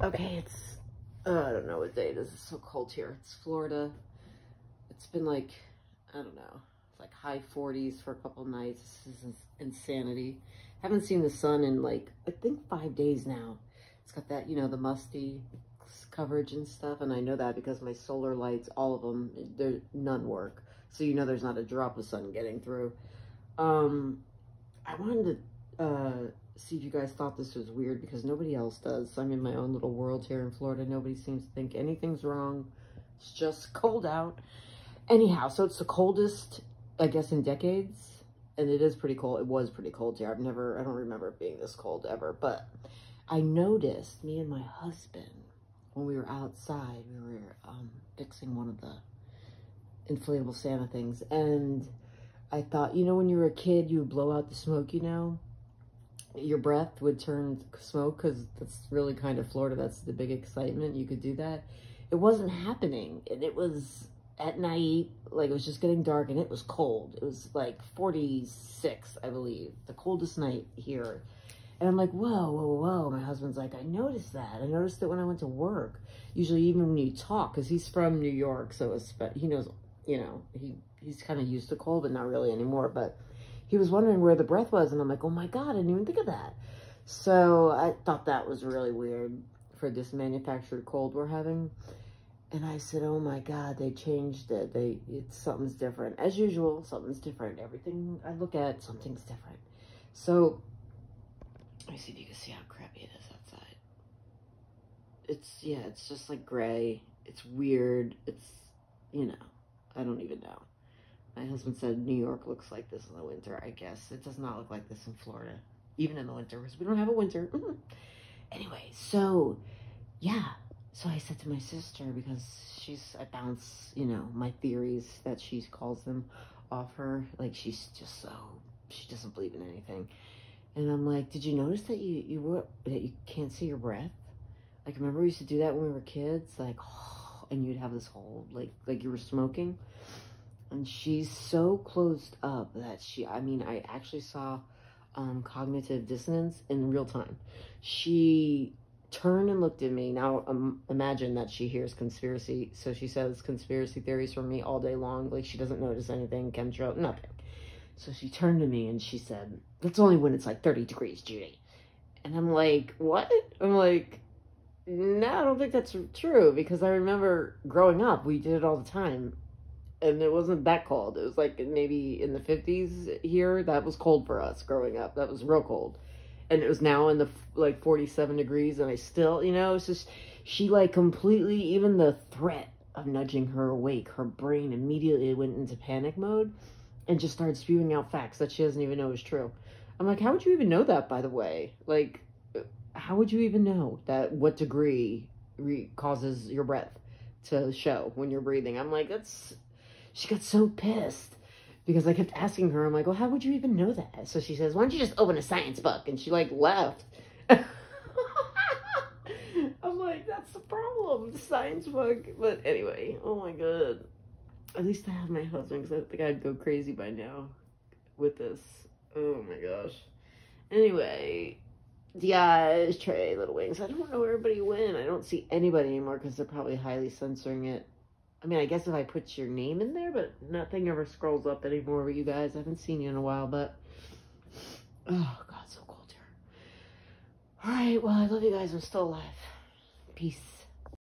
Okay, it's, I don't know what day it is. It's so cold here. It's Florida. It's been like, I don't know, like high 40s for a couple nights. This is insanity. Haven't seen the sun in like, I think 5 days now. It's got that, you know, the musty coverage and stuff. And I know that because my solar lights, all of them, none work. So, you know, there's not a drop of sun getting through. I wanted to, see if you guys thought this was weird because nobody else does. I'm in my own little world here in Florida. Nobody seems to think anything's wrong. It's just cold out. Anyhow, so it's the coldest, I guess, in decades. And it is pretty cold. It was pretty cold here. I don't remember it being this cold ever. But I noticed, me and my husband, when we were outside, we were fixing one of the inflatable Santa things. And I thought, you know, when you were a kid, you would blow out the smoke, you know? Your breath would turn smoke because that's really kind of Florida. That's the big excitement. You could do that. It wasn't happening. And it was at night, like it was just getting dark and it was cold. It was like 46, I believe, the coldest night here. And I'm like, whoa, whoa, whoa. My husband's like, I noticed that. I noticed it when I went to work. Usually even when you talk, because he's from New York, so he knows, you know, he's kind of used to cold, but not really anymore. But he was wondering where the breath was, and I'm like, oh my God, I didn't even think of that. So I thought that was really weird for this manufactured cold we're having. And I said, oh my God, they changed it. Something's different. As usual, something's different. Everything I look at, something's different. So let me see if you can see how crappy it is outside. It's just like gray. It's weird. It's, you know, I don't even know. My husband said New York looks like this in the winter, I guess. It does not look like this in Florida, even in the winter, because we don't have a winter. Anyway, so, yeah. So I said to my sister, because I bounce, you know, my theories that she calls them off her. Like, she's just so, she doesn't believe in anything. And I'm like, did you notice that you can't see your breath? Like, remember we used to do that when we were kids? Like, oh, and you'd have this whole, like you were smoking. And she's so closed up that I actually saw cognitive dissonance in real time. She turned and looked at me. Now, imagine that she hears conspiracy. So she says conspiracy theories from me all day long. Like, she doesn't notice anything, chemtrail, nothing. So she turned to me and she said, that's only when it's like 30 degrees, Judy. And I'm like, what? I'm like, no, I don't think that's true. Because I remember growing up, we did it all the time. And it wasn't that cold. It was like maybe in the 50s here. That was cold for us growing up. That was real cold. And it was now in the like 47 degrees. And I still, you know, it's just, she like completely, even the threat of nudging her awake, her brain immediately went into panic mode and just started spewing out facts that she doesn't even know is true. I'm like, how would you even know that, by the way? Like, how would you even know that what degree causes your breath to show when you're breathing? I'm like, she got so pissed because I kept asking her, I'm like, well, how would you even know that? So she says, why don't you just open a science book? And she like left. I'm like, that's the problem, the science book. But anyway, oh my God. At least I have my husband, because I think I'd go crazy by now with this. Oh my gosh. Anyway, Diaz, Trey, Little Wings. I don't know where everybody went. I don't see anybody anymore because they're probably highly censoring it. I mean, I guess if I put your name in there, but nothing ever scrolls up anymore with you guys. I haven't seen you in a while, but oh God, so cold here. All right, well, I love you guys. I'm still alive. Peace.